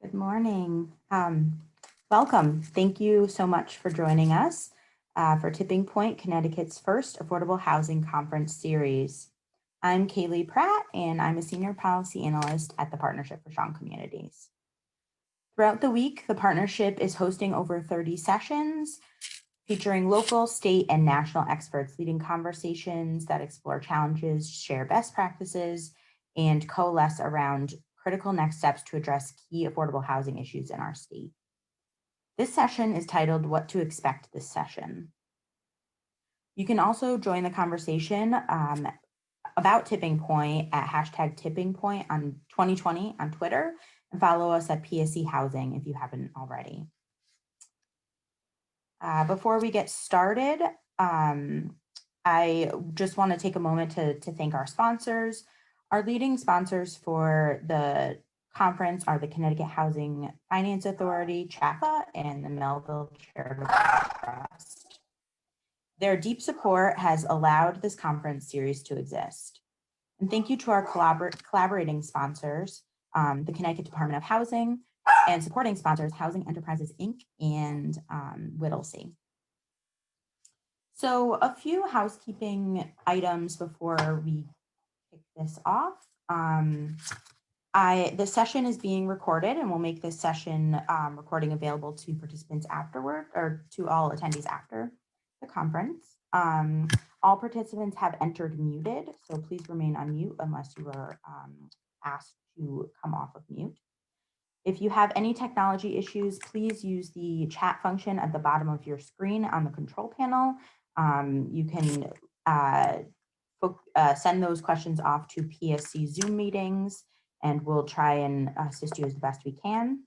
Good morning. Welcome. Thank you so much for joining us for Tipping Point, Connecticut's first Affordable Housing Conference series. I'm Kayleigh Pratt, and I'm a Senior Policy Analyst at the Partnership for Strong Communities. Throughout the week, the partnership is hosting over 30 sessions featuring local, state, and national experts leading conversations that explore challenges, share best practices, and coalesce around critical next steps to address key affordable housing issues in our state. This session is titled What to Expect This Session. You can also join the conversation about Tipping Point at #TippingPoint on 2020 on Twitter, and follow us at PSC Housing if you haven't already. Before we get started, I just want to take a moment to thank our sponsors. Our leading sponsors for the conference are the Connecticut Housing Finance Authority, CHAFA, and the Melville Charitable Trust. Their deep support has allowed this conference series to exist. And thank you to our collaborating sponsors, the Connecticut Department of Housing, and supporting sponsors, Housing Enterprises, Inc. and Whittlesey. So a few housekeeping items before we kick this off. The session is being recorded, and we'll make this session recording available to participants afterward, or to all attendees after the conference. All participants have entered muted, so please remain on mute unless you are asked to come off of mute. If you have any technology issues, please use the chat function at the bottom of your screen on the control panel. You can send those questions off to PSC Zoom meetings, and we'll try and assist you as best we can.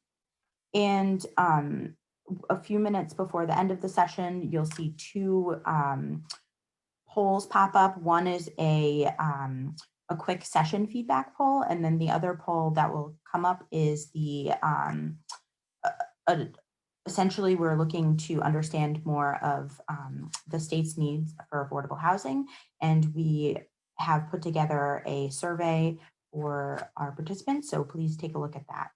And a few minutes before the end of the session, you'll see two polls pop up. One is a quick session feedback poll, and then the other poll that will come up is the essentially we're looking to understand more of the state's needs for affordable housing, and we have put together a survey for our participants, so please take a look at that.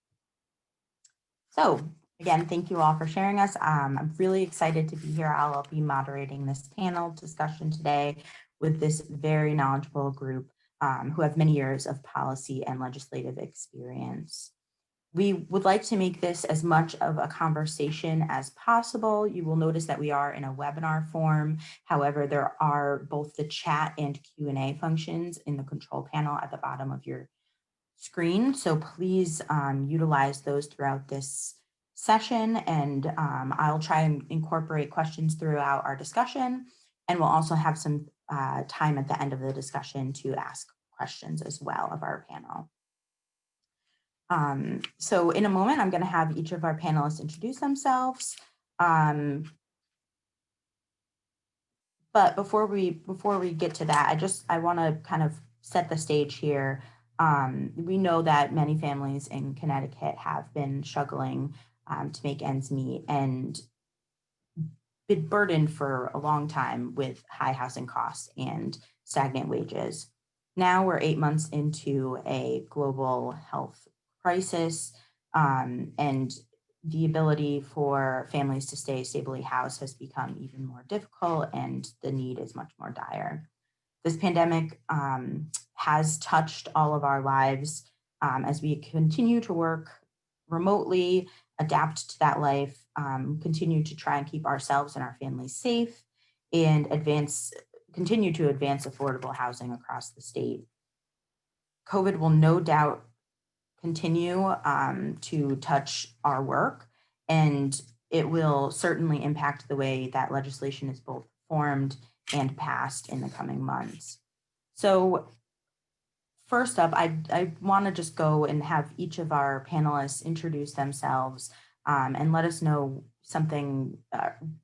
So again, thank you all for sharing us. I'm really excited to be here. I'll be moderating this panel discussion today with this very knowledgeable group who have many years of policy and legislative experience. We would like to make this as much of a conversation as possible. You will notice that we are in a webinar form. However, there are both the chat and Q&A functions in the control panel at the bottom of your screen. So please utilize those throughout this session, and I'll try and incorporate questions throughout our discussion. And we'll also have some time at the end of the discussion to ask questions as well of our panel. So in a moment, I'm going to have each of our panelists introduce themselves. But before we get to that, I want to kind of set the stage here. We know that many families in Connecticut have been struggling to make ends meet and been burdened for a long time with high housing costs and stagnant wages. Now we're 8 months into a global health crisis, and the ability for families to stay stably housed has become even more difficult, and the need is much more dire. This pandemic has touched all of our lives as we continue to work remotely, adapt to that life, continue to try and keep ourselves and our families safe, and continue to advance affordable housing across the state. COVID will no doubt continue to touch our work, and it will certainly impact the way that legislation is both formed and passed in the coming months. So first up, I want to just go and have each of our panelists introduce themselves and let us know something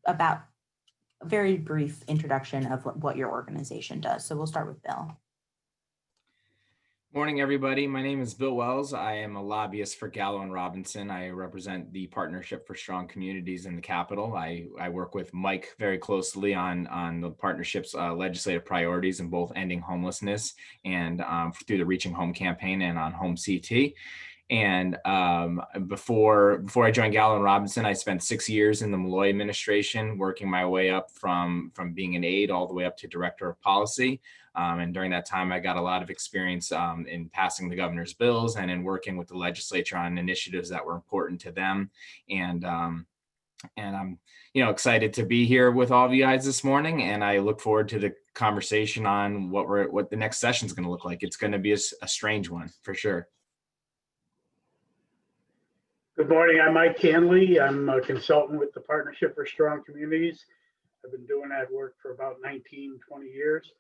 about a very brief introduction of what your organization does. So we'll start with Bill. Morning, everybody. My name is Bill Welz. I am a lobbyist for Gallo Robinson. I represent the Partnership for Strong Communities in the Capitol. I work with Mike very closely on the partnership's legislative priorities in both ending homelessness and through the Reaching Home campaign and on Home CT. And before I joined Gallo Robinson, I spent 6 years in the Malloy administration, working my way up from being an aide all the way up to director of policy. And during that time, I got a lot of experience in passing the governor's bills and in working with the legislature on initiatives that were important to them. And I'm, excited to be here with all of you guys this morning. And I look forward to the conversation on what the next session is going to look like. It's going to be a strange one for sure. Good morning. I'm Mike Canley. I'm a consultant with the Partnership for Strong Communities. I've been doing that work for about 19, 20 years.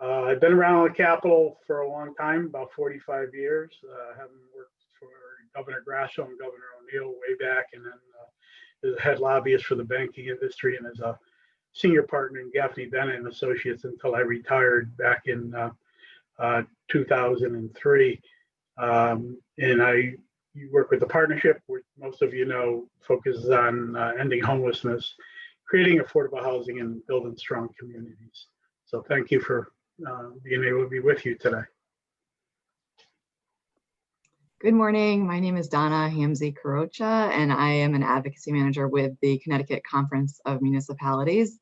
I've been around the Capitol for a long time, about 45 years. Having worked for Governor Grasso and Governor O'Neill way back, and then as a head lobbyist for the banking industry and as a senior partner in Gaffney Bennett and Associates until I retired back in 2003. And you work with the partnership, which most of you know focuses on ending homelessness, creating affordable housing, and building strong communities. So thank you for being able to be with you today. Good morning. My name is Donna Hamzy Carroccia, and I am an advocacy manager with the Connecticut Conference of Municipalities.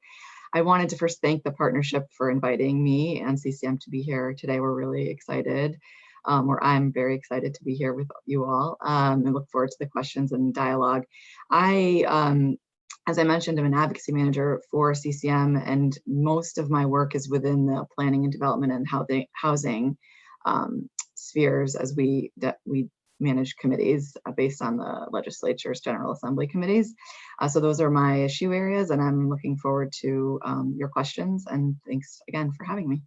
I wanted to first thank the partnership for inviting me and CCM to be here today. We're really excited. I'm very excited to be here with you all and look forward to the questions and dialogue. As I mentioned, I'm an advocacy manager for CCM, and most of my work is within the planning and development and housing spheres as we manage committees based on the legislature's General Assembly committees. So those are my issue areas, and I'm looking forward to your questions, and thanks again for having me.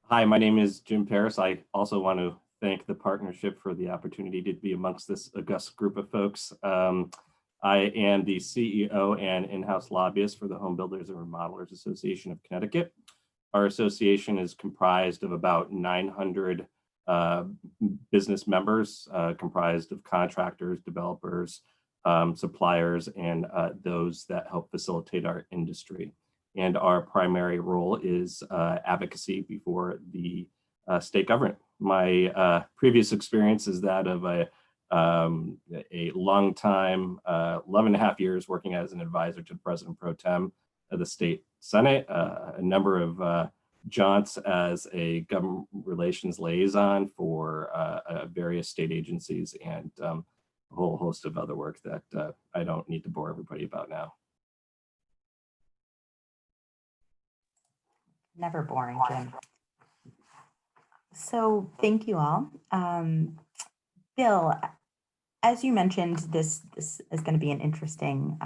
Hi, my name is Jim Perras. I also want to thank the partnership for the opportunity to be amongst this august group of folks. I am the CEO and in-house lobbyist for the Home Builders and Remodelers Association of Connecticut. Our association is comprised of about 900 business members, comprised of contractors, developers, suppliers, and those that help facilitate our industry. And our primary role is advocacy before the state government. My previous experience is that of a long time, 11 and a half years working as an advisor to President Pro Tem of the State Senate, a number of jaunts as a government relations liaison for various state agencies, and a whole host of other work that I don't need to bore everybody about now. Never boring, Jim. So thank you all. Bill, as you mentioned, this is going to be an interesting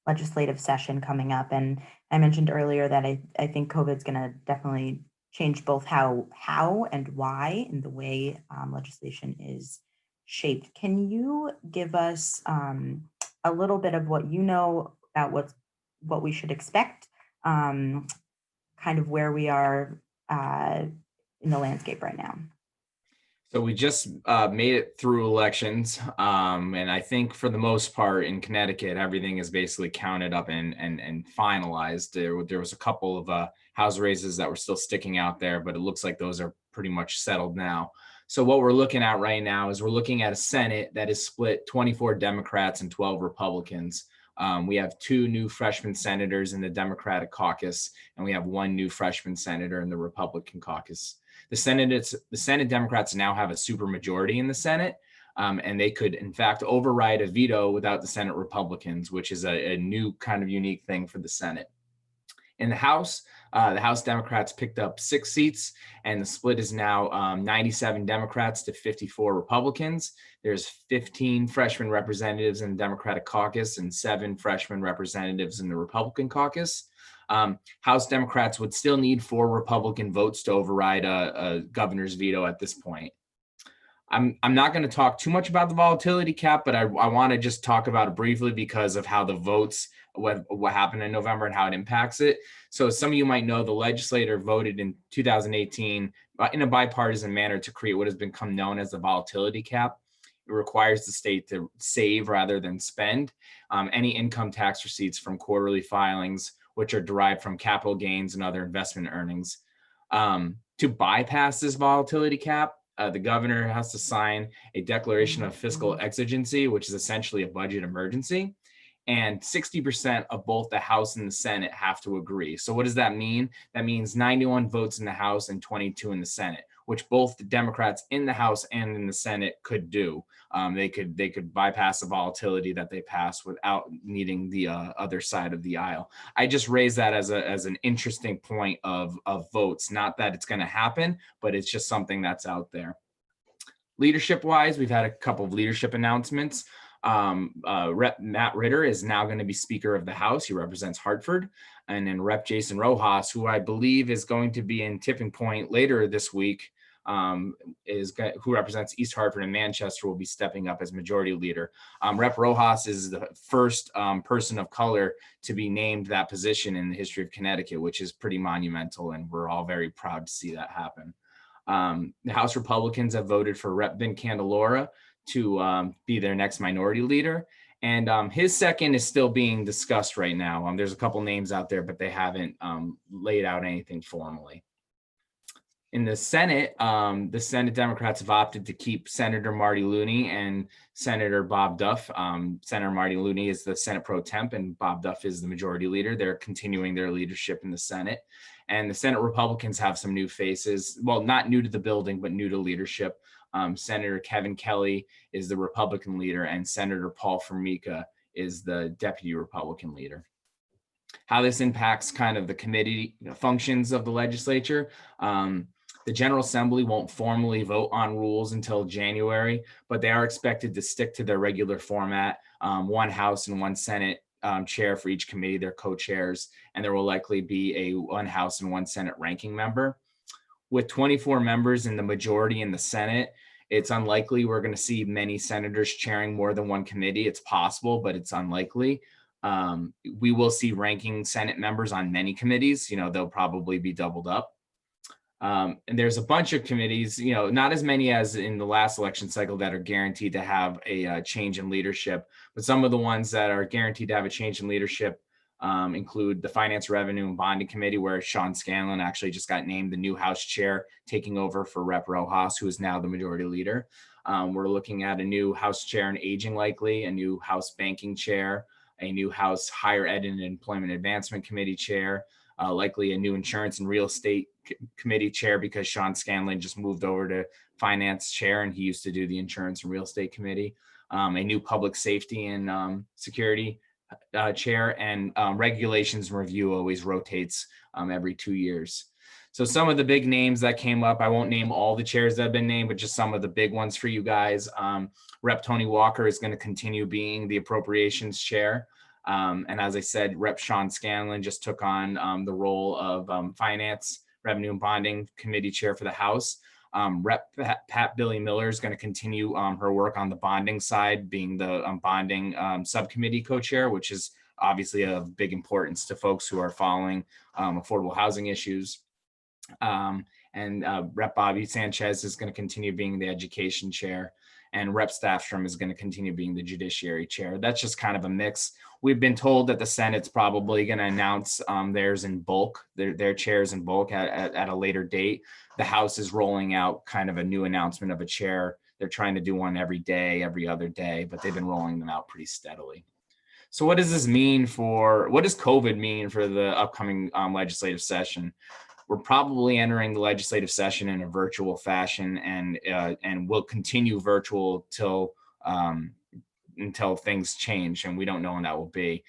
legislative session coming up. And I mentioned earlier that I think COVID is going to definitely change both how and why in the way legislation is shaped. Can you give us a little bit of what you know about what we should expect, kind of where we are in the landscape right now? So we just made it through elections, and I think for the most part in Connecticut, everything is basically counted up and finalized. There was a couple of House races that were still sticking out there, but it looks like those are pretty much settled now. So what we're looking at right now is we're looking at a Senate that is split 24 Democrats and 12 Republicans. We have 2 new freshman senators in the Democratic caucus, and we have 1 new freshman senator in the Republican caucus. The Senate Democrats now have a supermajority in the Senate, and they could, in fact, override a veto without the Senate Republicans, which is a new kind of unique thing for the Senate. In the House Democrats picked up 6 seats, and the split is now 97 Democrats to 54 Republicans. There's 15 freshman representatives in the Democratic caucus and 7 freshman representatives in the Republican caucus. House Democrats would still need 4 Republican votes to override a governor's veto at this point. I'm not going to talk too much about the volatility cap, but I want to just talk about it briefly because of how the votes, what happened in November and how it impacts it. So some of you might know the legislature voted in 2018 in a bipartisan manner to create what has become known as the volatility cap. It requires the state to save rather than spend any income tax receipts from quarterly filings, which are derived from capital gains and other investment earnings. To bypass this volatility cap, the governor has to sign a declaration of fiscal exigency, which is essentially a budget emergency. And 60% of both the House and the Senate have to agree. So what does that mean? That means 91 votes in the House and 22 in the Senate, which both the Democrats in the House and in the Senate could do. They could bypass the volatility that they passed without needing the other side of the aisle. I just raise that as an interesting point of votes. Not that it's going to happen, but it's just something that's out there. Leadership wise, we've had a couple of leadership announcements. Rep Matt Ritter is now going to be Speaker of the House. He represents Hartford. And then Rep Jason Rojas, who I believe is going to be in Tipping Point later this week, who represents East Hartford and Manchester, will be stepping up as Majority Leader. Rep Rojas is the first person of color to be named that position in the history of Connecticut, which is pretty monumental, and we're all very proud to see that happen. The House Republicans have voted for Rep Vin Candelora to be their next minority leader. And his second is still being discussed right now. There's a couple names out there, but they haven't laid out anything formally. In the Senate Democrats have opted to keep Senator Marty Looney and Senator Bob Duff. Senator Marty Looney is the Senate pro temp and Bob Duff is the majority leader. They're continuing their leadership in the Senate. And the Senate Republicans have some new faces. Well, not new to the building, but new to leadership. Senator Kevin Kelly is the Republican leader, and Senator Paul Formica is the deputy Republican leader. How this impacts kind of the committee functions of the legislature. The General Assembly won't formally vote on rules until January, but they are expected to stick to their regular format, one House and one Senate chair for each committee, their co-chairs, and there will likely be a one House and one Senate ranking member. With 24 members in the majority in the Senate, it's unlikely we're going to see many senators chairing more than one committee. It's possible, but it's unlikely. We will see ranking Senate members on many committees. They'll probably be doubled up. And there's a bunch of committees, not as many as in the last election cycle, that are guaranteed to have a change in leadership. But some of the ones that are guaranteed to have a change in leadership include the Finance, Revenue, and Bonding Committee, where Sean Scanlon actually just got named the new House chair, taking over for Rep Rojas, who is now the majority leader. We're looking at a new House chair in Aging, likely, a new House Banking chair, a new House Higher Ed and Employment Advancement Committee chair, likely a new Insurance and Real Estate Committee chair, because Sean Scanlon just moved over to Finance chair, and he used to do the Insurance and Real Estate Committee, a new Public Safety and Security chair, and Regulations and Review always rotates every 2 years. So some of the big names that came up, I won't name all the chairs that have been named, but just some of the big ones for you guys. Rep Tony Walker is going to continue being the Appropriations chair. And as I said, Rep Sean Scanlon just took on the role of Finance, Revenue, and Bonding Committee chair for the House. Rep Pat Billy Miller is going to continue her work on the bonding side, being the bonding subcommittee co-chair, which is obviously of big importance to folks who are following affordable housing issues. And Rep Bobby Sanchez is going to continue being the education chair, and Rep Staffstrom is going to continue being the judiciary chair. That's just kind of a mix. We've been told that the Senate's probably going to announce theirs in bulk, their chairs in bulk at a later date. The House is rolling out kind of a new announcement of a chair. They're trying to do one every day, every other day, but they've been rolling them out pretty steadily. So what does this mean what does COVID mean for the upcoming legislative session? We're probably entering the legislative session in a virtual fashion, and will continue virtual until things change, and we don't know when that will be.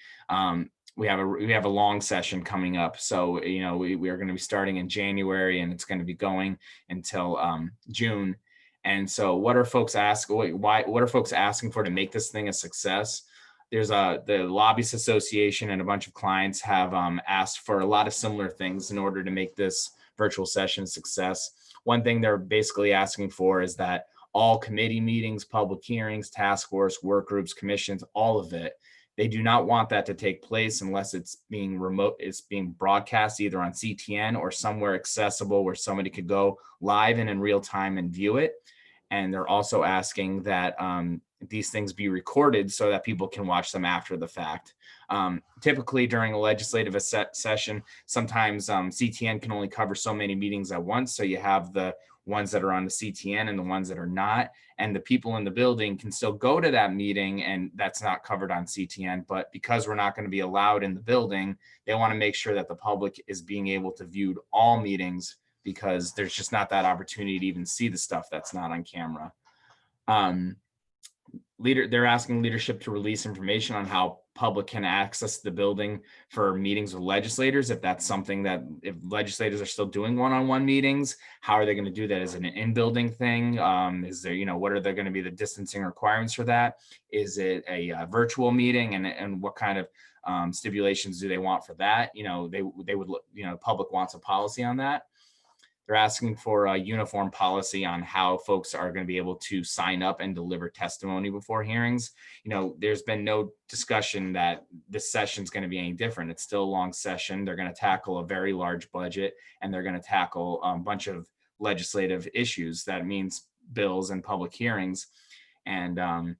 We have a long session coming up, so we are going to be starting in January, and it's going to be going until June. And so, what are folks asking? What are folks asking for to make this thing a success? There's the Lobbyists Association and a bunch of clients have asked for a lot of similar things in order to make this virtual session a success. One thing they're basically asking for is that all committee meetings, public hearings, task force, work groups, commissions, all of it, they do not want that to take place unless it's being being broadcast either on CTN or somewhere accessible where somebody could go live and in real time and view it. And they're also asking that these things be recorded so that people can watch them after the fact. Typically during a legislative session, sometimes CTN can only cover so many meetings at once. So you have the ones that are on the CTN and the ones that are not, and the people in the building can still go to that meeting, and that's not covered on CTN. But because we're not going to be allowed in the building, they want to make sure that the public is being able to view all meetings, because there's just not that opportunity to even see the stuff that's not on camera. They're asking leadership to release information on how public can access the building for meetings with legislators. If that's something that, if legislators are still doing one-on-one meetings, how are they going to do that? Is it an in-building thing? Is there, what are there going to be the distancing requirements for that? Is it a virtual meeting, and what kind of stipulations do they want for that? They would, public wants a policy on that. They're asking for a uniform policy on how folks are going to be able to sign up and deliver testimony before hearings. There's been no discussion that this session is going to be any different. It's still a long session. They're going to tackle a very large budget, and they're going to tackle a bunch of legislative issues. That means bills and public hearings. And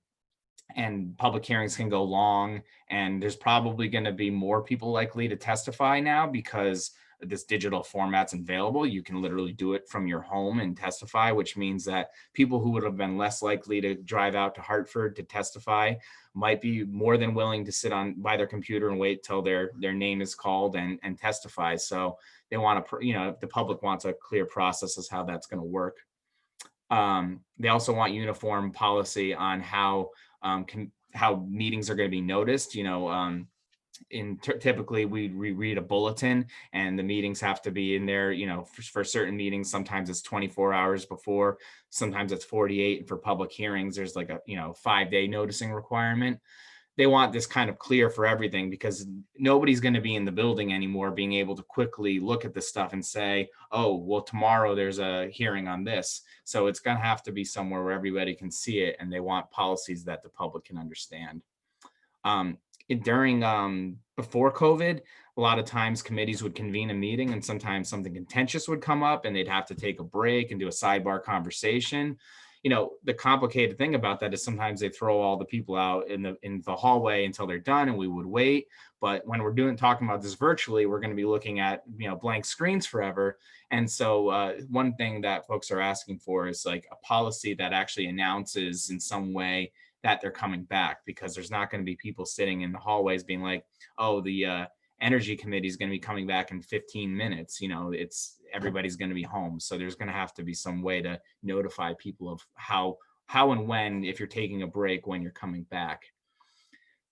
public hearings can go long, and there's probably going to be more people likely to testify now because this digital format's available. You can literally do it from your home and testify, which means that people who would have been less likely to drive out to Hartford to testify might be more than willing to sit by their computer and wait till their name is called and testify. So they want to, if the public wants a clear process as how that's going to work. They also want uniform policy on how meetings are going to be noticed. Typically we read a bulletin, and the meetings have to be in there, for certain meetings. Sometimes it's 24 hours before, sometimes it's 48. And for public hearings, there's like a 5-day noticing requirement. They want this kind of clear for everything, because nobody's going to be in the building anymore being able to quickly look at this stuff and say, oh, well, tomorrow there's a hearing on this. So it's going to have to be somewhere where everybody can see it, and they want policies that the public can understand. Before COVID, a lot of times committees would convene a meeting, and sometimes something contentious would come up and they'd have to take a break and do a sidebar conversation. The complicated thing about that is sometimes they throw all the people out in the hallway until they're done, and we would wait. But when we're talking about this virtually, we're going to be looking at blank screens forever. And so one thing that folks are asking for is like a policy that actually announces in some way that they're coming back, because there's not going to be people sitting in the hallways being like, oh, the energy committee is going to be coming back in 15 minutes. Everybody's going to be home. So there's going to have to be some way to notify people of how and when, if you're taking a break, when you're coming back.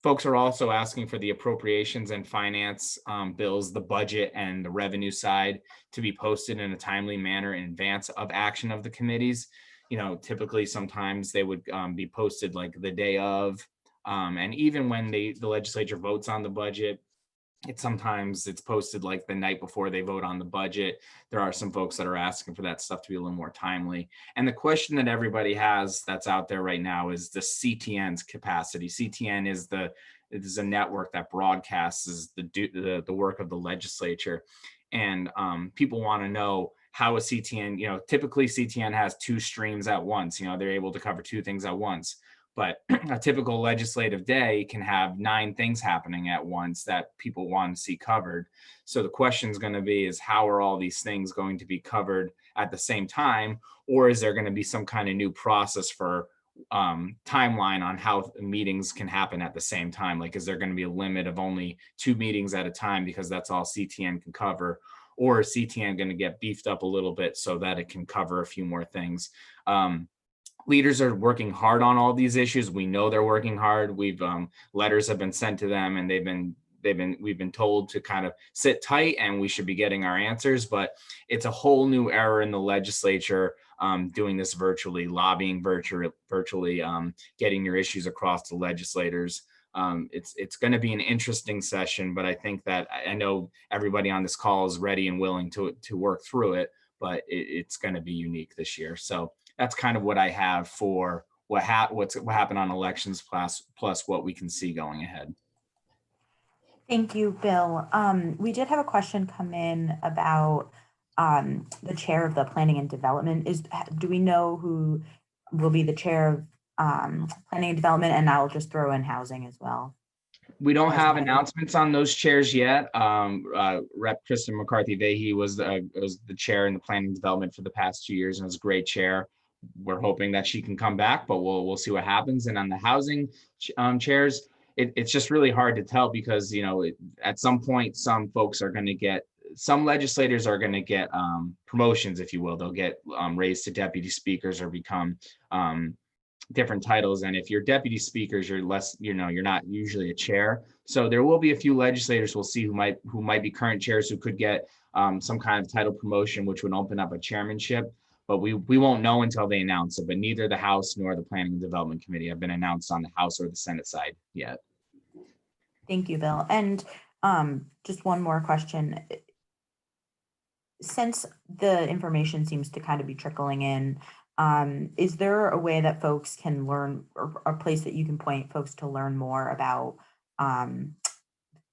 Folks are also asking for the appropriations and finance bills, the budget and the revenue side, to be posted in a timely manner in advance of action of the committees. Typically sometimes they would be posted like the day of, and even when the legislature votes on the budget, sometimes it's posted like the night before they vote on the budget. There are some folks that are asking for that stuff to be a little more timely. And the question that everybody has that's out there right now is the CTN's capacity. CTN is a network that broadcasts the work of the legislature. And people want to know how a CTN, typically CTN has 2 streams at once. They're able to cover 2 things at once. But a typical legislative day can have 9 things happening at once that people want to see covered. So the question is going to be is how are all these things going to be covered at the same time? Or is there going to be some kind of new process for timeline on how meetings can happen at the same time? Like, is there going to be a limit of only 2 meetings at a time because that's all CTN can cover? Or is CTN going to get beefed up a little bit so that it can cover a few more things? Leaders are working hard on all these issues. We know they're working hard. Letters have been sent to them, and we've been told to kind of sit tight, and we should be getting our answers. But it's a whole new era in the legislature, doing this virtually, lobbying virtually, getting your issues across to legislators. It's going to be an interesting session, but I think that I know everybody on this call is ready and willing to work through it, but it's going to be unique this year. So that's kind of what I have for what happened on elections plus what we can see going ahead. Thank you, Bill. We did have a question come in about the chair of the Planning and Development. Do we know who will be the chair of planning and development, and I'll just throw in housing as well. We don't As have well. announcements on those chairs yet. Rep. Kristen McCarthy-Vahey was the chair in the planning and development for the past 2 years and was a great chair. We're hoping that she can come back, but we'll see what happens. And on the housing chairs, it's just really hard to tell because, you know, at some point, some legislators are going to get promotions, if you will. They'll get raised to deputy speakers or become different titles. And if you're deputy speakers, you're less, you know, you're not usually a chair. So there will be a few legislators we'll see who might be current chairs who could get some kind of title promotion, which would open up a chairmanship. But we won't know until they announce it. But neither the House nor the Planning and Development Committee have been announced on the House or the Senate side yet. Thank you, Bill. And just one more question. Since the information seems to kind of be trickling in, is there a way that folks can learn, or a place that you can point folks to learn more about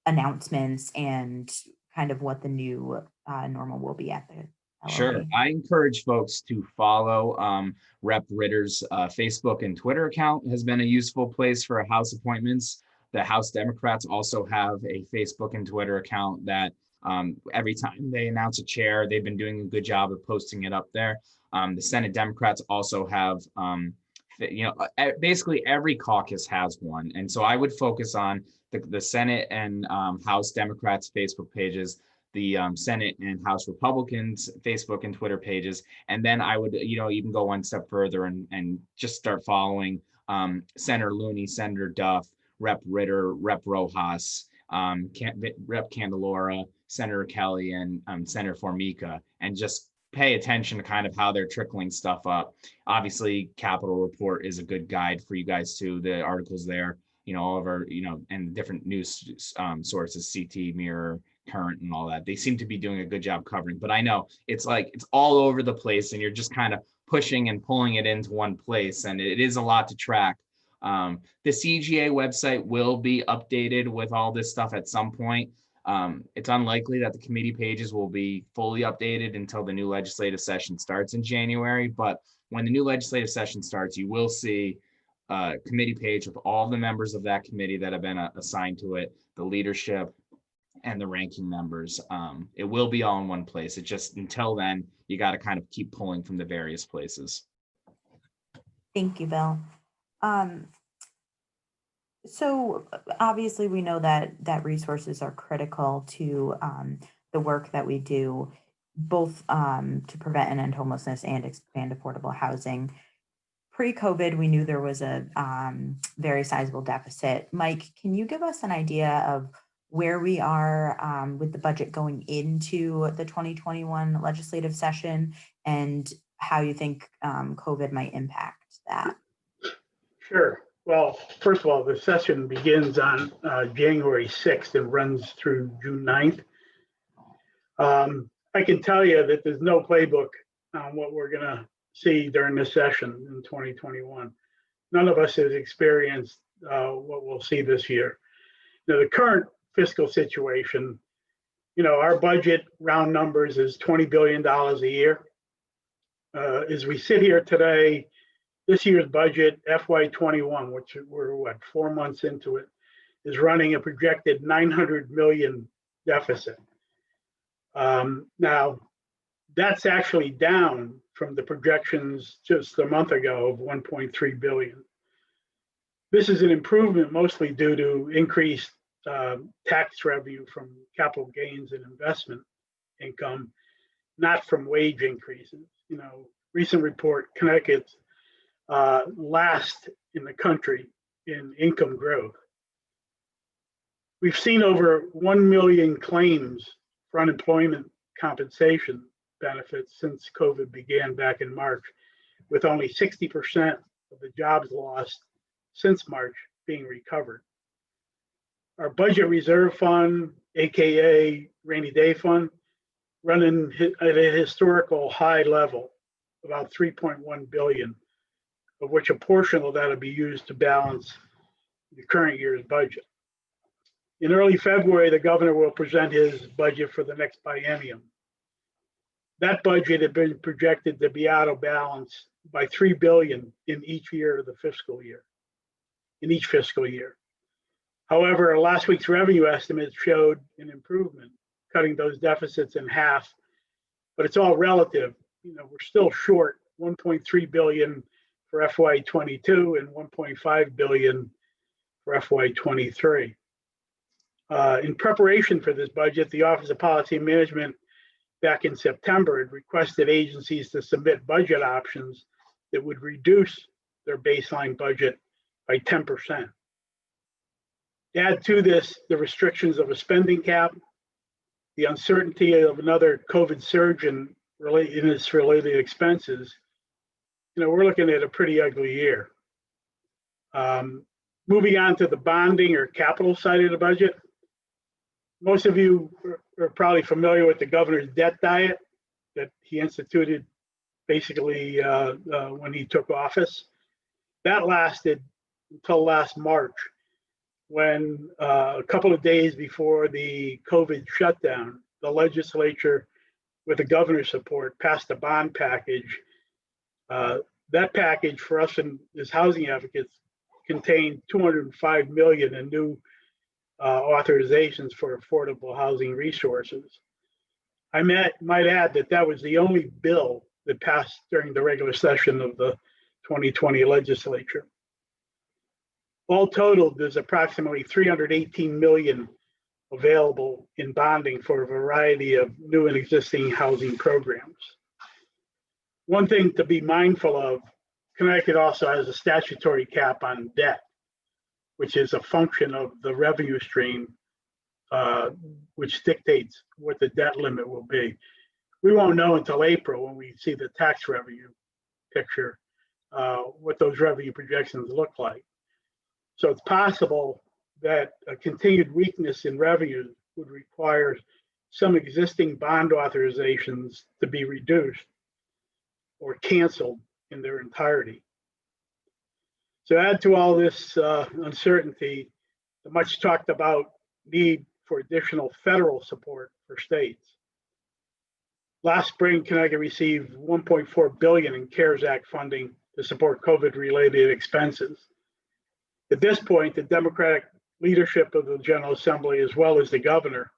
announcements and kind of what the new normal will be at the Sure. LLP? I encourage folks to follow Rep. Ritter's Facebook and Twitter account has been a useful place for House appointments. The House Democrats also have a Facebook and Twitter account that every time they announce a chair, they've been doing a good job of posting it up there. The Senate Democrats also have, basically every caucus has one. And so I would focus on the Senate and House Democrats Facebook pages, the Senate and House Republicans Facebook and Twitter pages. And then I would, even go one step further and just start following Senator Looney, Senator Duff, Rep. Ritter, Rep. Rojas, Rep. Candelora, Senator Kelly, and Senator Formica, and just pay attention to kind of how they're trickling stuff up. Obviously, Capitol Report is a good guide for you guys too. The articles there, all of our, and different news sources, CT, Mirror, Current, and all that. They seem to be doing a good job covering, but I know it's all over the place and you're just kind of pushing and pulling it into one place. And it is a lot to track. The CGA website will be updated with all this stuff at some point. It's unlikely that the committee pages will be fully updated until the new legislative session starts in January. But when the new legislative session starts, you will see a committee page with all the members of that committee that have been assigned to it, the leadership, and the ranking members. It will be all in one place. It just, until then, you got to kind of keep pulling from the various places. Thank you, Bill. So obviously we know that resources are critical to the work that we do, both to prevent and end homelessness and expand affordable housing. Pre-COVID, we knew there was a very sizable deficit. Mike, can you give us an idea of where we are with the budget going into the 2021 legislative session and how you think COVID might impact that? Sure. Well, first of all, the session begins on January 6th and runs through June 9th. I can tell you that there's no playbook on what we're going to see during this session in 2021. None of us has experienced what we'll see this year. Now, the current fiscal situation, our budget, round numbers, is $20 billion a year. As we sit here today, this year's budget, FY21, which we're 4 months into it, is running a projected $900 million deficit. Now, that's actually down from the projections just a month ago of $1.3 billion. This is an improvement mostly due to increased tax revenue from capital gains and investment income, not from wage increases. Recent report, Connecticut's last in the country in income growth. We've seen over 1 million claims for unemployment compensation benefits since COVID began back in March, with only 60% of the jobs lost since March being recovered. Our budget reserve fund, AKA rainy day fund, running at a historical high level, about 3.1 billion, of which a portion of that will be used to balance the current year's budget. In early February, the governor will present his budget for the next biennium. That budget had been projected to be out of balance by $3 billion in each year of the fiscal year, in each fiscal year. However, last week's revenue estimates showed an improvement, cutting those deficits in half, but it's all relative. You know, we're still short $1.3 billion for FY22 and $1.5 billion for FY23. In preparation for this budget, the Office of Policy Management back in September had requested agencies to submit budget options that would reduce their baseline budget by 10%. Add to this the restrictions of a spending cap, the uncertainty of another COVID surge in its related expenses, you know, we're looking at a pretty ugly year. Moving on to the bonding or capital side of the budget, most of you are probably familiar with the governor's debt diet that he instituted basically when he took office. That lasted until last March, when a couple of days before the COVID shutdown, the legislature, with the governor's support, passed a bond package. That package for us as housing advocates contained $205 million in new authorizations for affordable housing resources. I might add that that was the only bill that passed during the regular session of the 2020 legislature. All totaled, there's approximately $318 million available in bonding for a variety of new and existing housing programs. One thing to be mindful of, Connecticut also has a statutory cap on debt, which is a function of the revenue stream, which dictates what the debt limit will be. We won't know until April when we see the tax revenue picture, what those revenue projections look like. So it's possible that a continued weakness in revenue would require some existing bond authorizations to be reduced or canceled in their entirety. So add to all this uncertainty, the much talked about need for additional federal support for states. Last spring, Connecticut received $1.4 billion in CARES Act funding to support COVID-related expenses. At this point, the Democratic leadership of the General Assembly, as well as the governor,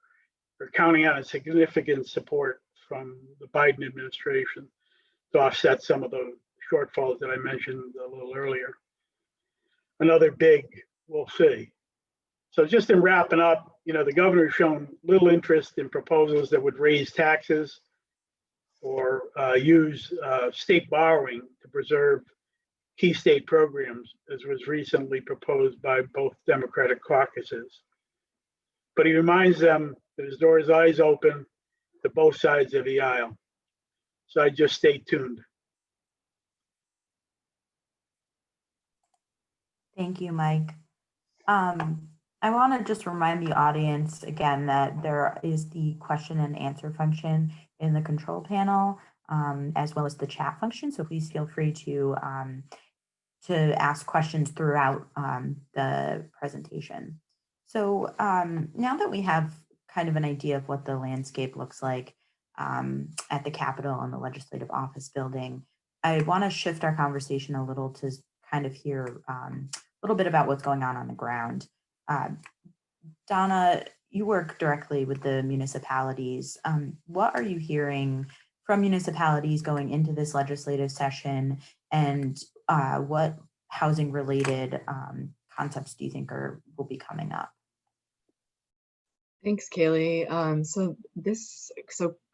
are counting on a significant support from the Biden administration to offset some of the shortfalls that I mentioned a little earlier. Another big, we'll see. So just in wrapping up, you know, the governor has shown little interest in proposals that would raise taxes or use state borrowing to preserve key state programs, as was recently proposed by both Democratic caucuses. But he reminds them that his door is always open to both sides of the aisle. So I just stay tuned. Thank you, Mike. I want to just remind the audience again that there is the question and answer function in the control panel, as well as the chat function. So please feel free to ask questions throughout the presentation. So now that we have kind of an idea of what the landscape looks like at the Capitol and the Legislative Office building, I want to shift our conversation a little to kind of hear a little bit about what's going on the ground. Donna, you work directly with the municipalities. What are you hearing from municipalities going into this legislative session, and what housing related concepts do you think will be coming up? Thanks, Kayleigh. So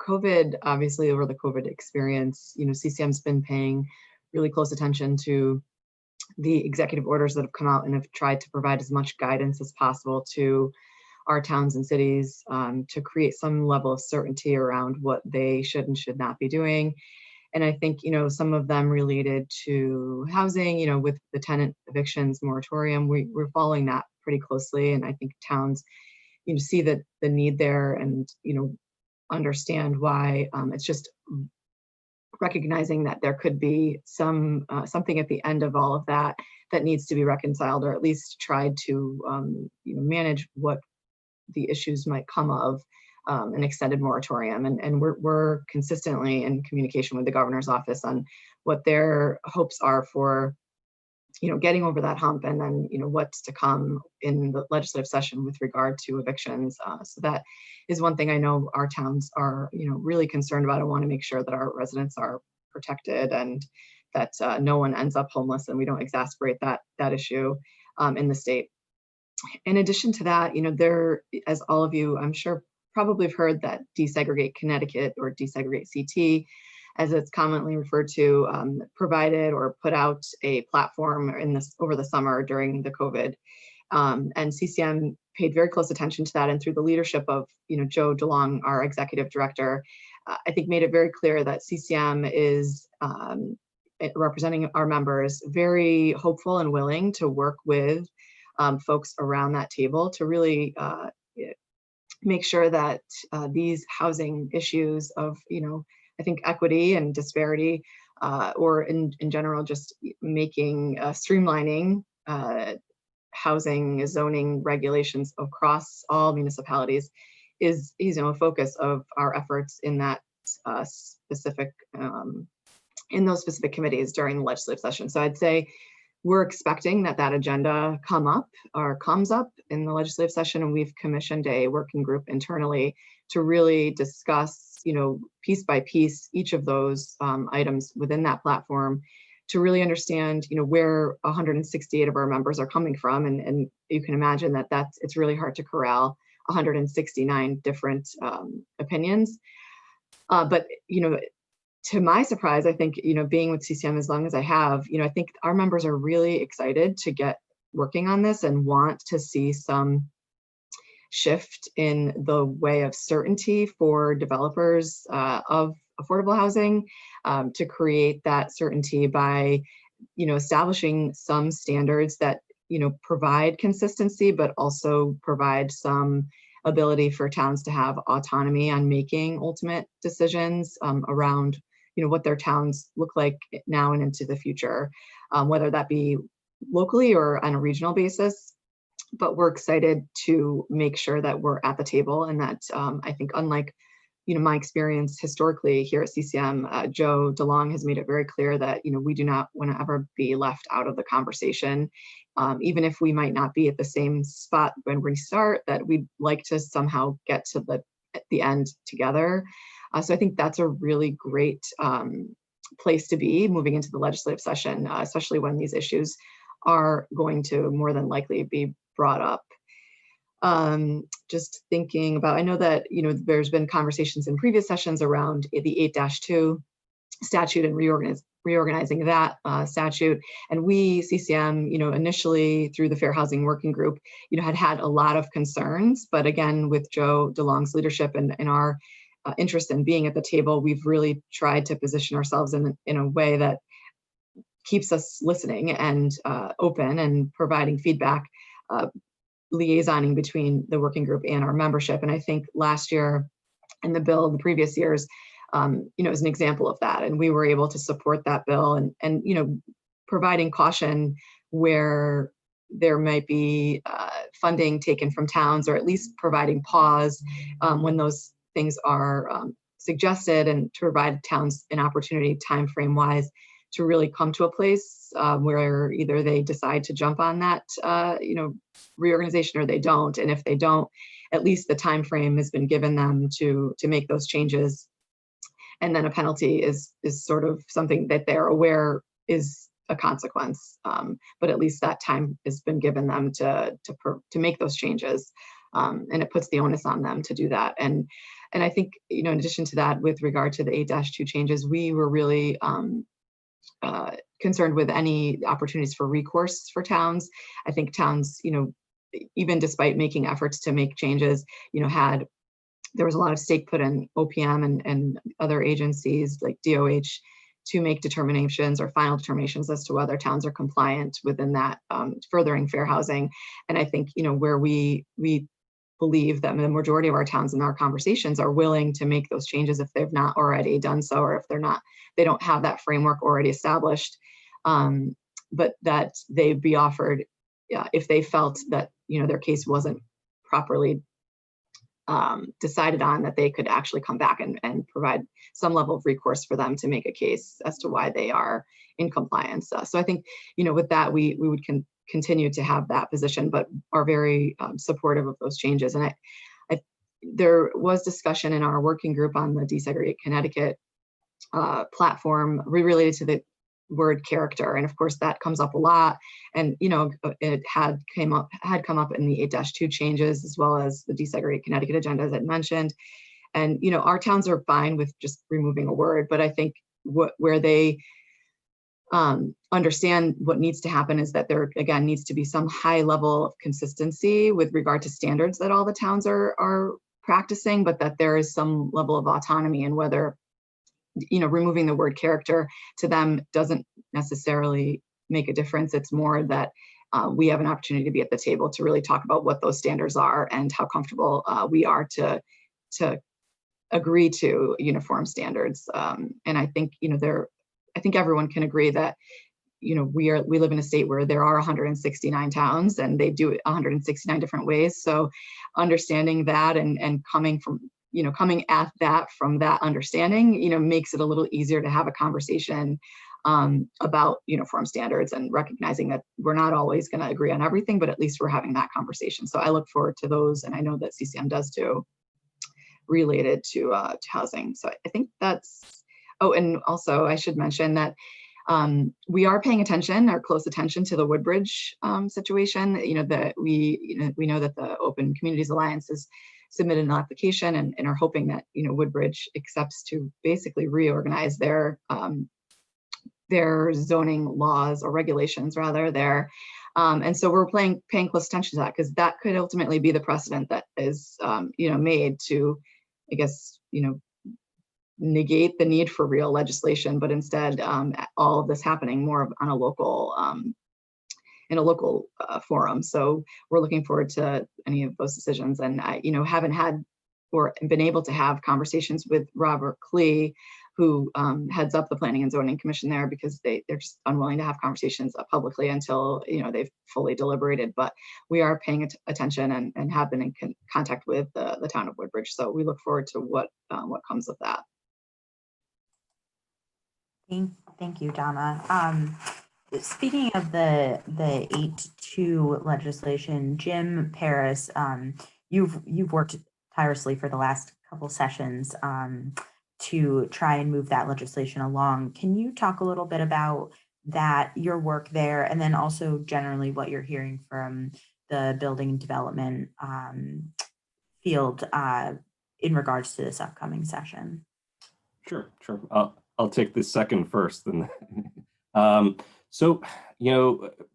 COVID, obviously over the COVID experience, you know, CCM's been paying really close attention to the executive orders that have come out and have tried to provide as much guidance as possible to our towns and cities to create some level of certainty around what they should and should not be doing. And I think, you know, some of them related to housing, you know, with the tenant evictions moratorium, we're following that pretty closely. And I think towns, you know, see that the need there and, you know, understand why. It's just recognizing that there could be something at the end of all of that that needs to be reconciled, or at least tried to you know, manage what the issues might come of an extended moratorium. And we're consistently in communication with the governor's office on what their hopes are for, getting over that hump, and then, what's to come in the legislative session with regard to evictions. So that is one thing I know our towns are, really concerned about. I want to make sure that our residents are protected and that no one ends up homeless and we don't exacerbate that issue in the state. In addition to that, there, as all of you, I'm sure, probably have heard that Desegregate Connecticut, or Desegregate CT, as it's commonly referred to, provided or put out a platform over the summer during the COVID. And CCM paid very close attention to that, and through the leadership of Joe DeLong, our executive director, I think made it very clear that CCM is representing our members, very hopeful and willing to work with folks around that table to really make sure that these housing issues of, I think, equity and disparity, or in general, just making, streamlining housing zoning regulations across all municipalities is, a focus of our efforts in that specific, in those specific committees during the legislative session. So I'd say we're expecting that agenda comes up in the legislative session, and we've commissioned a working group internally to really discuss, piece by piece, each of those items within that platform, to really understand, where 168 of our members are coming from. And you can imagine that it's really hard to corral 169 different opinions. But, to my surprise, I think, being with CCM as long as I have, I think our members are really excited to get working on this and want to see some shift in the way of certainty for developers of affordable housing, to create that certainty by, establishing some standards that, provide consistency, but also provide some ability for towns to have autonomy on making ultimate decisions around, what their towns look like now and into the future, whether that be locally or on a regional basis. But we're excited to make sure that we're at the table, and that I think, unlike, my experience historically here at CCM, Joe DeLong has made it very clear that, we do not want to ever be left out of the conversation, even if we might not be at the same spot when we start, that we'd like to somehow get to the end together. So I think that's a really great place to be moving into the legislative session, especially when these issues are going to more than likely be brought up. Just thinking about, I know that, there's been conversations in previous sessions around the 8-2 statute and reorganizing that statute. And we, CCM, initially through the Fair Housing Working Group, had a lot of concerns. But again, with Joe DeLong's leadership and our interest in being at the table, we've really tried to position ourselves in a way that keeps us listening and open and providing feedback, liaisoning between the working group and our membership. And I think last year and the previous years, is an example of that. And we were able to support that bill and providing caution where there might be funding taken from towns, or at least providing pause when those things are suggested, and to provide towns an opportunity, time frame wise, to really come to a place where either they decide to jump on that reorganization, or they don't. And if they don't, at least the time frame has been given them to make those changes. And then a penalty is sort of something that they're aware is a consequence. But at least that time has been given them to make those changes. And it puts the onus on them to do that. And I think, in addition to that, with regard to the 8-2 changes, we were really concerned with any opportunities for recourse for towns. I think towns, even despite making efforts to make changes, there was a lot of stake put in OPM and other agencies like DOH to make determinations or final determinations as to whether towns are compliant within that, furthering fair housing. And I think, where we believe that the majority of our towns in our conversations are willing to make those changes if they've not already done so, or if they don't have that framework already established, but that they'd be offered if they felt that, their case wasn't properly decided on, that they could actually come back and provide some level of recourse for them to make a case as to why they are in compliance. So I think, with that, we would continue to have that position, but are very supportive of those changes. And there was discussion in our working group on the Desegregate Connecticut platform related to the word character, and of course that comes up a lot, and it had come up in the 8-2 changes, as well as the Desegregate Connecticut agenda, as I mentioned. And our towns are fine with just removing a word, but I think where they understand what needs to happen is that there again needs to be some high level of consistency with regard to standards that all the towns are practicing, but that there is some level of autonomy in whether removing the word character to them doesn't necessarily make a difference. It's more that we have an opportunity to be at the table to really talk about what those standards are and how comfortable we are to agree to uniform standards. And I think I think everyone can agree that we live in a state where there are 169 towns and they do it 169 different ways. So understanding that and coming at that from that understanding, makes it a little easier to have a conversation about uniform standards, and recognizing that we're not always going to agree on everything, but at least we're having that conversation. So I look forward to those, and I know that CCM does too, related to housing. So I think that's, oh, and also I should mention that we are paying close attention to the Woodbridge situation. That we know that the Open Communities Alliance has submitted an application and are hoping that Woodbridge accepts to basically reorganize their zoning laws or regulations rather there. And so we're paying close attention to that, because that could ultimately be the precedent that is made to, I guess, negate the need for real legislation, but instead all of this happening more on a local in a local forum. So we're looking forward to any of those decisions. And I haven't had or been able to have conversations with Robert Klee, who heads up the Planning and Zoning Commission there, because they're just unwilling to have conversations publicly until they've fully deliberated. But we are paying attention and have been in contact with the town of Woodbridge. So we look forward to what comes of that. Thank you, Donna. Speaking of the 8-2 legislation, Jim Perras, you've worked tirelessly for the last couple sessions to try and move that legislation along. Can you talk a little bit about that, your work there, and then also generally what you're hearing from the building and development field in regards to this upcoming session? Sure. I'll take the second first. Then, so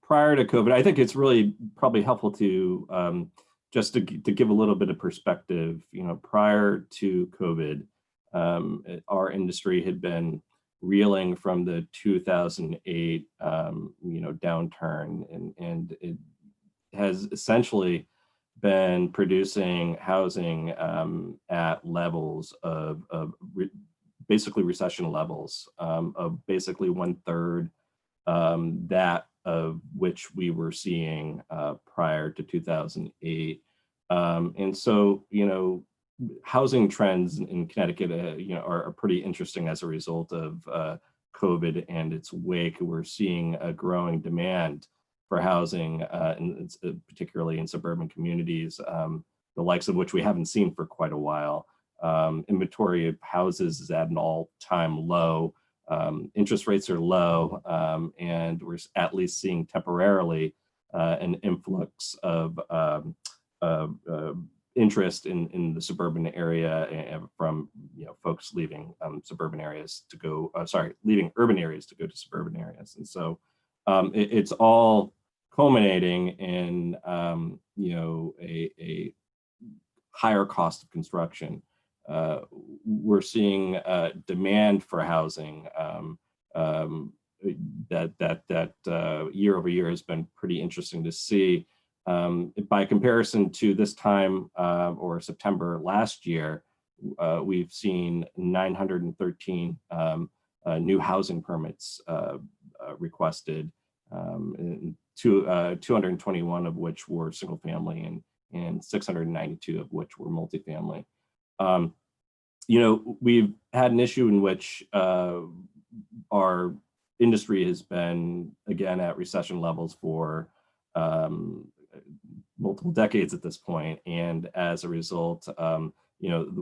prior to COVID, I think it's really probably helpful to just to give a little bit of perspective. Prior to COVID, our industry had been reeling from the 2008 downturn, and it has essentially been producing housing at levels of basically recession levels of basically 1/3 that of which we were seeing prior to 2008. And so, housing trends in Connecticut, are pretty interesting as a result of COVID and its wake. We're seeing a growing demand for housing, particularly in suburban communities, the likes of which we haven't seen for quite a while. Inventory of houses is at an all-time low. Interest rates are low, and we're at least seeing temporarily an influx of interest in the suburban area from folks leaving suburban areas to go. Leaving urban areas to go to suburban areas, and so it's all culminating in a higher cost of construction. We're seeing demand for housing that year over year has been pretty interesting to see. By comparison to this time or September last year, we've seen 913 new housing permits requested, 221 of which were single family and 692 of which were multifamily. We've had an issue in which our industry has been, again, at recession levels for multiple decades at this point. And as a result, the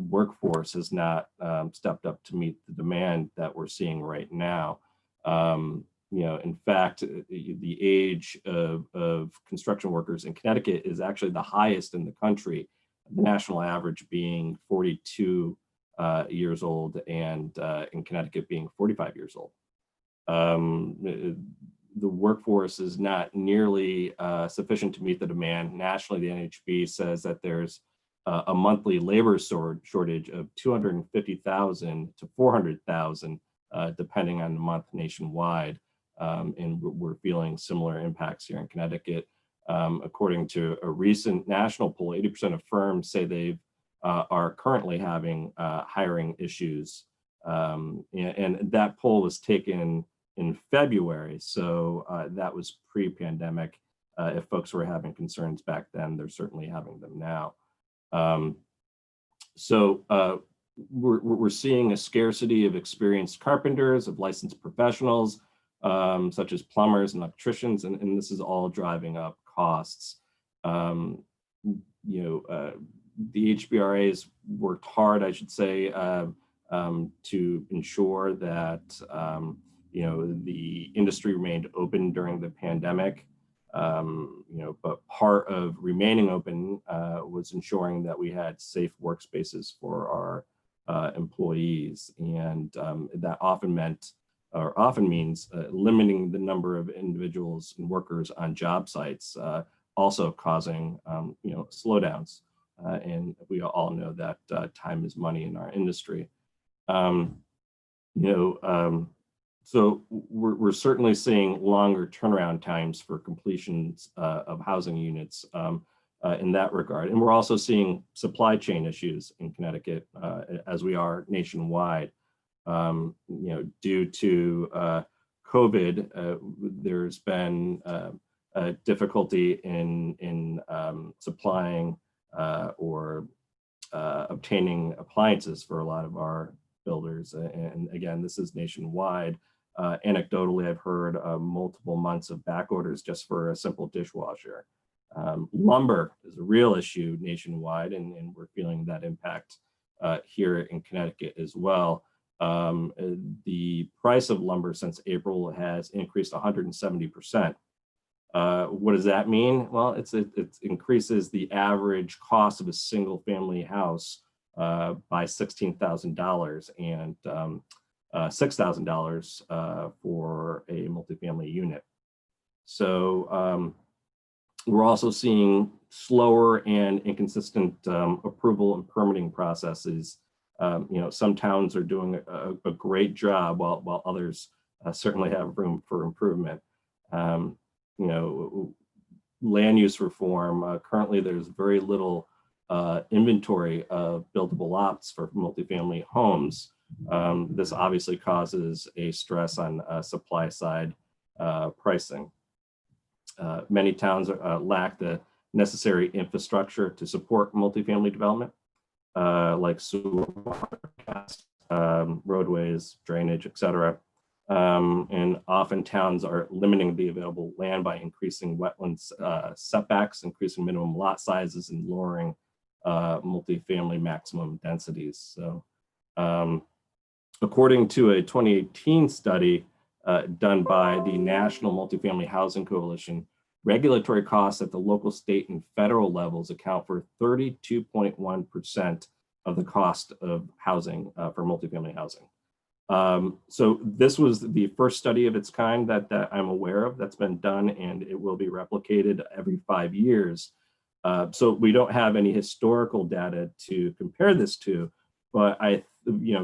workforce has not stepped up to meet the demand that we're seeing right now. In fact, the age of construction workers in Connecticut is actually the highest in the country, the national average being 42 years old, and in Connecticut being 45 years old. The workforce is not nearly sufficient to meet the demand. Nationally, the NHB says that there's a monthly labor shortage of 250,000 to 400,000, depending on the month nationwide. And we're feeling similar impacts here in Connecticut. According to a recent national poll, 80% of firms say they are currently having hiring issues. And that poll was taken in February, so that was pre-pandemic. If folks were having concerns back then, they're certainly having them now. We're seeing a scarcity of experienced carpenters, of licensed professionals, such as plumbers and electricians, and this is all driving up costs. The HBRA has worked hard, I should say, to ensure that the industry remained open during the pandemic. But part of remaining open was ensuring that we had safe workspaces for our employees, and that often means limiting the number of individuals and workers on job sites, also causing slowdowns. And we all know that time is money in our industry. So we're certainly seeing longer turnaround times for completions of housing units in that regard. And we're also seeing supply chain issues in Connecticut, as we are nationwide. Due to COVID, there's been a difficulty in supplying or obtaining appliances for a lot of our builders. And again, this is nationwide. Anecdotally, I've heard multiple months of back orders just for a simple dishwasher. Lumber is a real issue nationwide, and we're feeling that impact here in Connecticut as well. The price of lumber since April has increased 170%. What does that mean? Well, it increases the average cost of a single family house by $16,000 and $6,000 for a multifamily unit. So we're also seeing slower and inconsistent approval and permitting processes. Some towns are doing a great job, while others certainly have room for improvement. Land use reform, currently there's very little inventory of buildable lots for multifamily homes. This obviously causes a stress on supply side pricing. Many towns lack the necessary infrastructure to support multifamily development, like sewer, roadways, drainage, etc. And often towns are limiting the available land by increasing wetlands setbacks, increasing minimum lot sizes, and lowering multifamily maximum densities. So according to a 2018 study done by the National Multifamily Housing Coalition, regulatory costs at the local, state, and federal levels account for 32.1% of the cost of housing for multifamily housing. So this was the first study of its kind that I'm aware of that's been done, and it will be replicated every 5 years. So we don't have any historical data to compare this to, but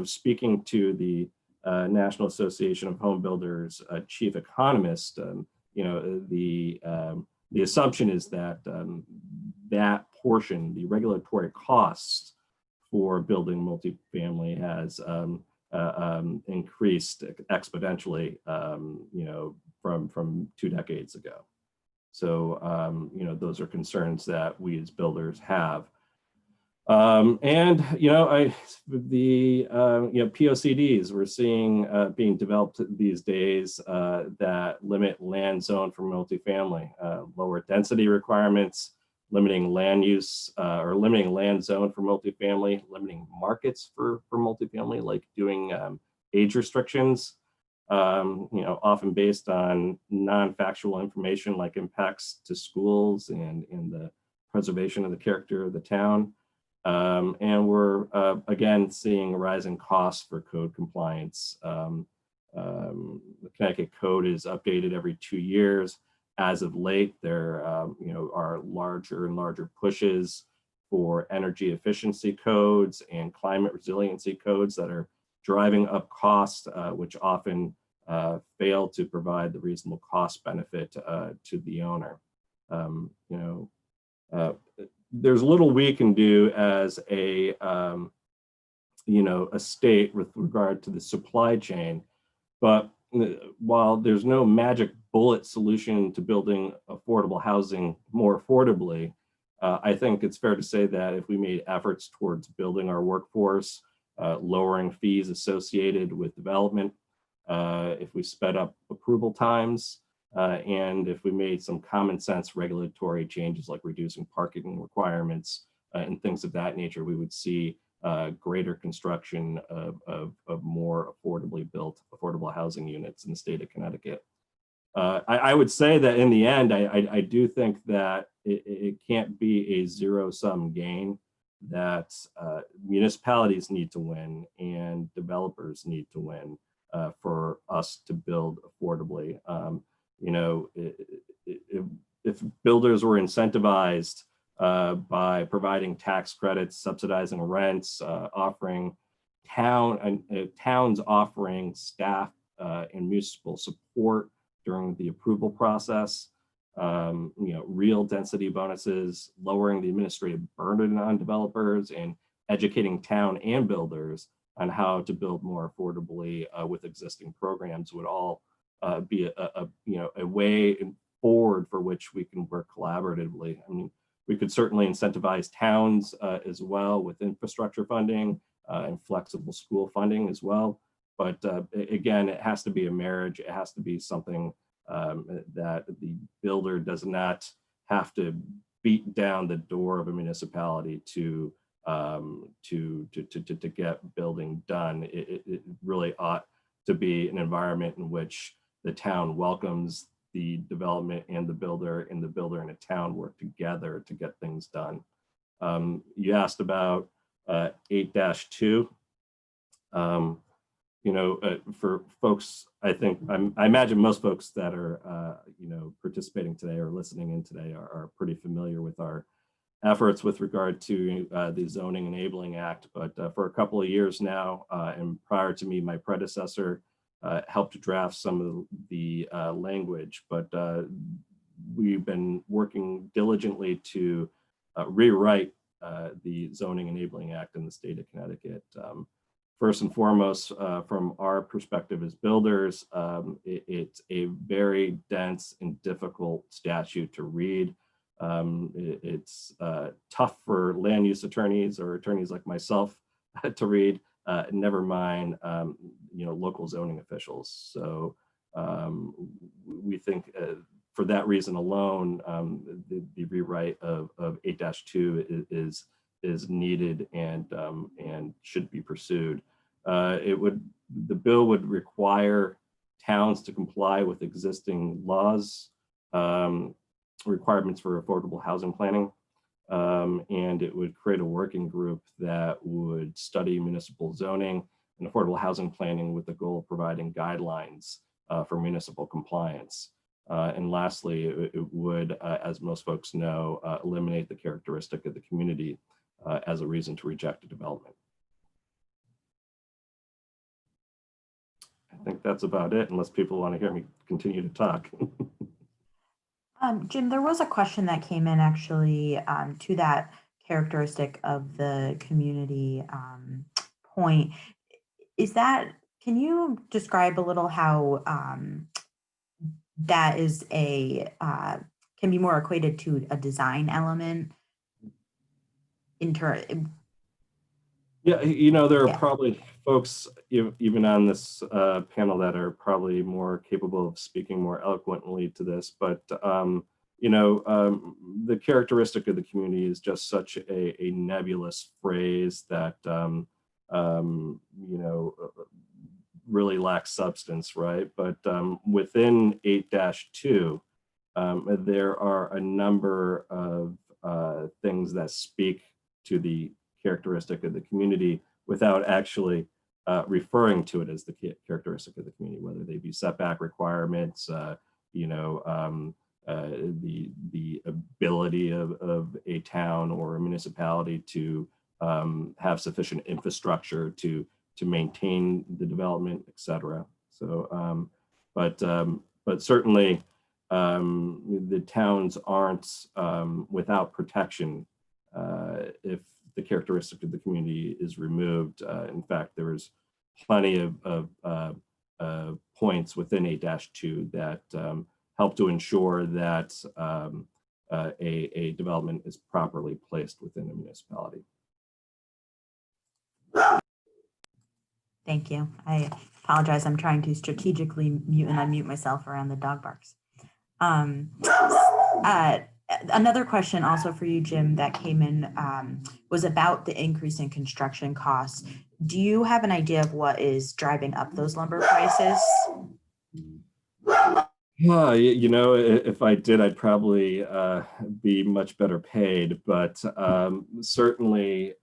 speaking to the National Association of Home Builders chief economist, the assumption is that that portion, the regulatory costs for building multifamily, has increased exponentially, from 2 decades ago. So, you know, those are concerns that we as builders have. And, you know, you know, POCDs we're seeing being developed these days that limit land zone for multifamily, lower density requirements, limiting land use or limiting land zone for multifamily, limiting markets for multifamily, like doing age restrictions, you know, often based on non-factual information like impacts to schools and the preservation of the character of the town. And we're again seeing rising costs for code compliance. The Connecticut code is updated every 2 years. As of late, there you know, are larger and larger pushes for energy efficiency codes and climate resiliency codes that are driving up costs, which often fail to provide the reasonable cost benefit to the owner. You know, there's little we can do as a, you know, a state with regard to the supply chain, but while there's no magic bullet solution to building affordable housing more affordably, I think it's fair to say that if we made efforts towards building our workforce, lowering fees associated with development, if we sped up approval times, and if we made some common sense regulatory changes like reducing parking requirements and things of that nature, we would see greater construction of more affordably built affordable housing units in the state of Connecticut. I would say that in the end, I do think that it can't be a zero-sum game, that municipalities need to win and developers need to win for us to build affordably. You know, if builders were incentivized by providing tax credits, subsidizing rents, offering towns offering staff and municipal support during the approval process, you know, real density bonuses, lowering the administrative burden on developers, and educating town and builders on how to build more affordably with existing programs would all be you know, a way forward for which we can work collaboratively. I mean, we could certainly incentivize towns as well with infrastructure funding and flexible school funding as well. But again, it has to be a marriage. It has to be something that the builder does not have to beat down the door of a municipality to get building done. It really ought to be an environment in which the town welcomes the development and the builder and the town work together to get things done. You asked about 8-2. You know, for folks, I think, I imagine most folks that are, you know, participating today or listening in today are pretty familiar with our efforts with regard to the Zoning Enabling Act. But for a couple of years now, and prior to me, my predecessor helped draft some of the language, but we've been working diligently to rewrite the Zoning Enabling Act in the state of Connecticut. First and foremost, from our perspective as builders, it's a very dense and difficult statute to read. It's tough for land use attorneys or attorneys like myself to read, never mind, you know, local zoning officials. So we think for that reason alone, the rewrite of 8-2 is needed and should be pursued. The bill would require towns to comply with existing laws, requirements for affordable housing planning, and it would create a working group that would study municipal zoning and affordable housing planning with the goal of providing guidelines for municipal compliance. And lastly, it would, as most folks know, eliminate the characteristic of the community as a reason to reject a development. I think that's about it, unless people want to hear me continue to talk. Jim, there was a question that came in actually to that characteristic of the community point. Can you describe a little how that is a can be more equated to a design element Yeah, you know, there are Yeah. probably folks even on this panel that are probably more capable of speaking more eloquently to this, but you know, the characteristic of the community is just such a nebulous phrase that you know, really lacks substance, right? But within 8-2, there are a number of things that speak to the characteristic of the community without actually referring to it as the characteristic of the community, whether they be setback requirements, you know, the ability of a town or a municipality to have sufficient infrastructure to maintain the development, et cetera. So, but certainly the towns aren't without protection if the characteristic of the community is removed. In fact, there's plenty of points within 8-2 that help to ensure that a development is properly placed within a municipality. Thank you. I apologize. I'm trying to strategically mute and unmute myself around the dog barks. Another question also for you, Jim, that came in was about the increase in construction costs. Do you have an idea of what is driving up those lumber prices? You know, if I did, I'd probably be much better paid, but certainly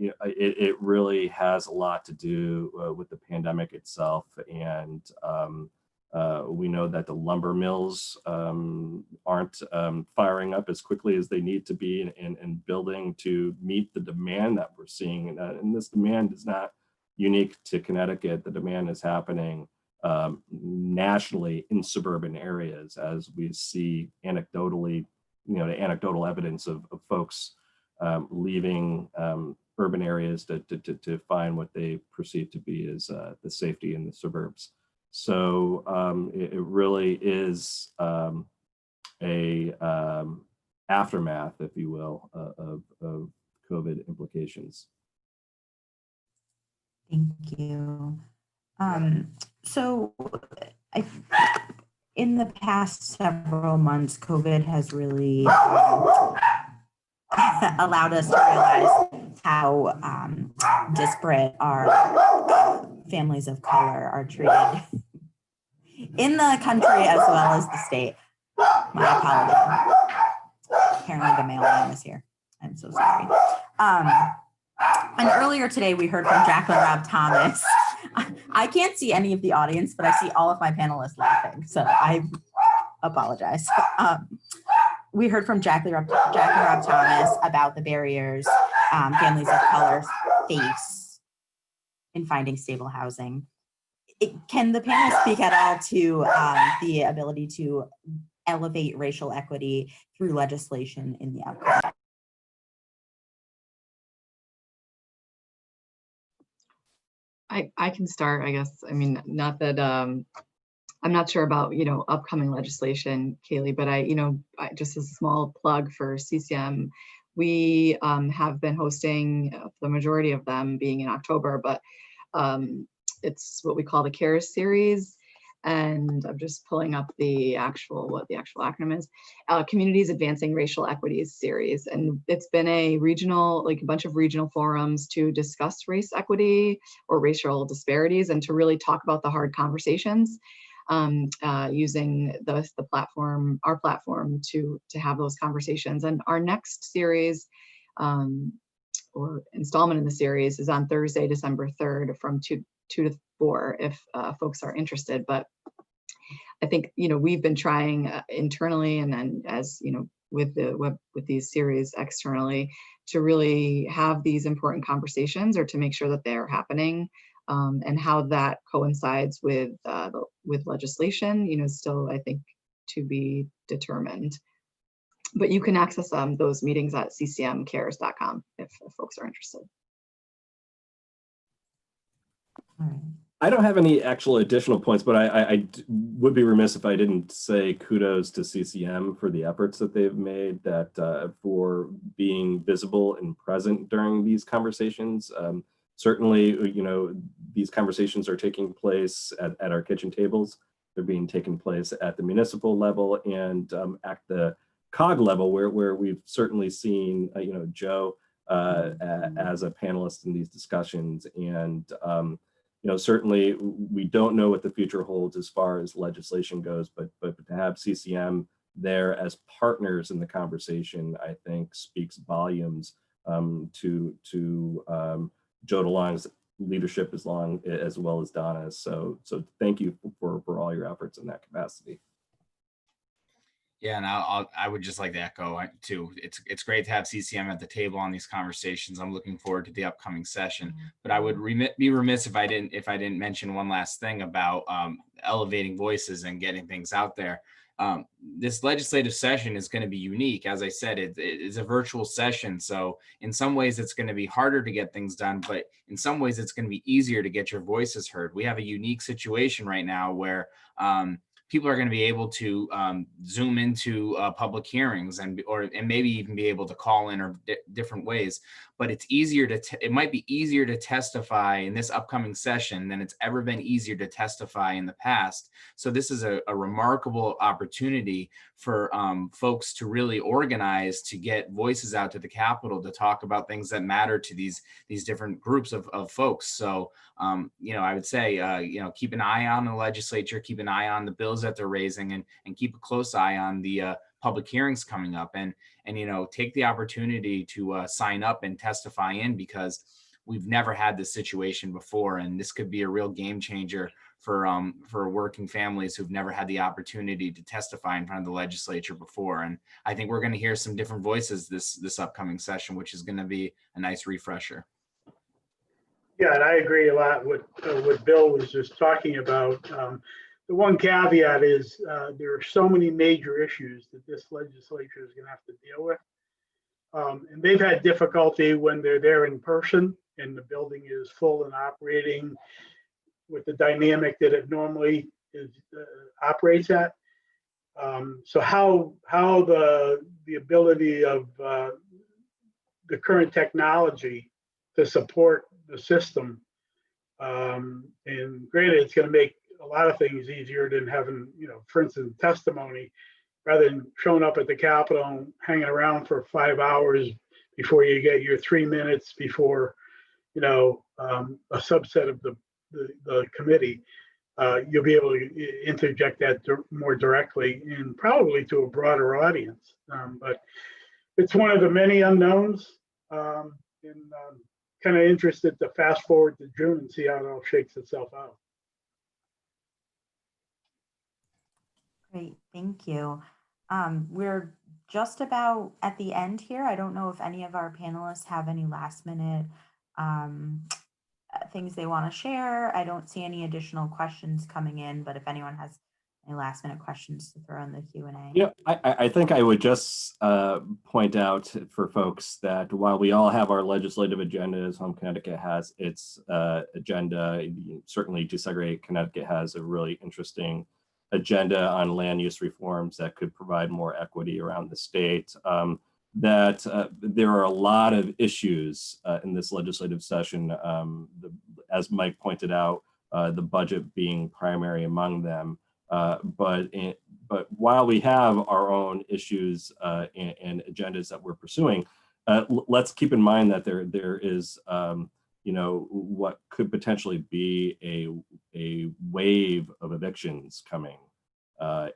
you know, it really has a lot to do with the pandemic itself. And we know that the lumber mills aren't firing up as quickly as they need to be and building to meet the demand that we're seeing. And this demand is not unique to Connecticut. The demand is happening nationally in suburban areas, as we see anecdotally, you know, the anecdotal evidence of folks leaving urban areas to find what they perceive to be as the safety in the suburbs. So it really is a aftermath, if you will, of COVID implications. Thank you. So in the past several months, COVID has really allowed us to realize how disparate our families of color are treated in the country as well as the state. My apologies. Apparently the mailman is here. I'm so sorry. And earlier today, we heard from Jacqueline Robb Thomas. I can't see any of the audience, but I see all of my panelists laughing, so I apologize. We heard from Jacqueline Robb Thomas about the barriers families of color face in finding stable housing. Can the panel speak at all to the ability to elevate racial equity through legislation in the upcoming? I can start, I guess. I mean, not that I'm not sure about, you know, upcoming legislation, Kayleigh, but just as a small plug for CCM, we have been hosting the majority of them being in October, but it's what we call the CARES series. And I'm just pulling up the what the actual acronym is, Communities Advancing Racial Equities series. And it's been a regional, like a bunch of regional forums to discuss race equity or racial disparities and to really talk about the hard conversations, using the platform, our platform to have those conversations. And our next series or installment in the series is on Thursday, December 3rd from 2 to 4 if folks are interested. But I think, you know, we've been trying internally and then as, you know, with these series externally to really have these important conversations or to make sure that they're happening, and how that coincides with legislation, you know, still, I think, to be determined. But you can access those meetings at ccmcares.com if folks are interested. All right. I don't have any actual additional points, but I would be remiss if I didn't say kudos to CCM for the efforts that they've made, that for being visible and present during these conversations. Certainly, you know, these conversations are taking place at our kitchen tables. They're being taken place at the municipal level and at the COG level, where we've certainly seen, you know, Joe as a panelist in these discussions. And you know, certainly we don't know what the future holds as far as legislation goes, but to have CCM there as partners in the conversation, I think speaks volumes to Joe DeLong's leadership as well as Donna's. So thank you for all your efforts in that capacity. Yeah, and I would just like to echo too. It's great to have CCM at the table on these conversations. I'm looking forward to the upcoming session. But I would be remiss if I didn't mention one last thing about elevating voices and getting things out there. This legislative session is going to be unique. As I said, it's a virtual session, so in some ways it's going to be harder to get things done, but in some ways it's going to be easier to get your voices heard. We have a unique situation right now where people are going to be able to zoom into public hearings and maybe even be able to call in or different ways. But it's easier it might be easier to testify in this upcoming session than it's ever been easier to testify in the past. So this is a remarkable opportunity for folks to really organize, to get voices out to the Capitol, to talk about things that matter to these different groups of folks. So you know, I would say, you know, keep an eye on the legislature, keep an eye on the bills that they're raising, and keep a close eye on the public hearings coming up, and you know, take the opportunity to sign up and testify in, because we've never had this situation before, and this could be a real game changer for working families who've never had the opportunity to testify in front of the legislature before. And I think we're going to hear some different voices this upcoming session, which is going to be a nice refresher. Yeah, and I agree a lot with what Bill was just talking about. The one caveat is there are so many major issues that this legislature is going to have to deal with. And they've had difficulty when they're there in person and the building is full and operating with the dynamic that it normally operates at. So how the ability of the current technology to support the system, and granted, it's going to make a lot of things easier than having, you know, for instance, testimony, rather than showing up at the Capitol and hanging around for 5 hours before you get your 3 minutes before, you know, a subset of the committee. You'll be able to interject that more directly and probably to a broader audience. But it's one of the many unknowns, and kind of interested to fast forward to June and see how it all shakes itself out. Great, thank you. We're just about at the end here. I don't know if any of our panelists have any last minute things they want to share. I don't see any additional questions coming in, but if anyone has any last minute questions to throw in the Q&A. Yeah, I think I would just point out for folks that while we all have our legislative agendas, Home Connecticut has its agenda. Certainly Desegregate Connecticut has a really interesting agenda on land use reforms that could provide more equity around the state. That there are a lot of issues in this legislative session, as Mike pointed out, the budget being primary among them. But while we have our own issues and agendas that we're pursuing, let's keep in mind that there is, you know, what could potentially be a wave of evictions coming,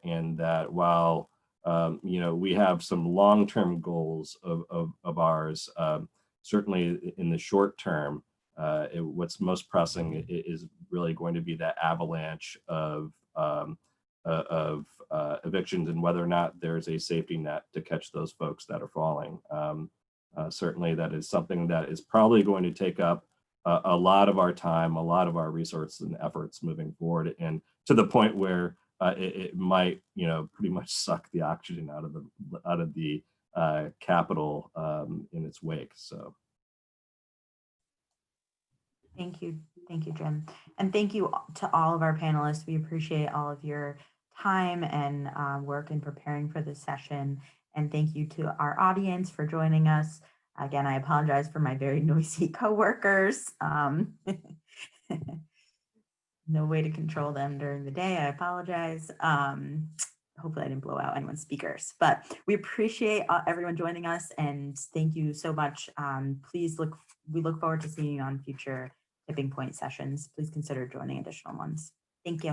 and that while you know, we have some long-term goals of ours, certainly in the short term, what's most pressing is really going to be that avalanche of evictions, and whether or not there's a safety net to catch those folks that are falling. Certainly that is something that is probably going to take up a lot of our time, a lot of our resources and efforts moving forward, and to the point where it might, you know, pretty much suck the oxygen out of the Capitol in its wake. So. Thank you, Jim. And thank you to all of our panelists. We appreciate all of your time and work in preparing for this session. And thank you to our audience for joining us. Again, I apologize for my very noisy coworkers. No way to control them during the day. I apologize. Hopefully I didn't blow out anyone's speakers, but we appreciate everyone joining us and thank you so much. We look forward to seeing you on future Tipping Point sessions. Please consider joining additional ones. Thank you.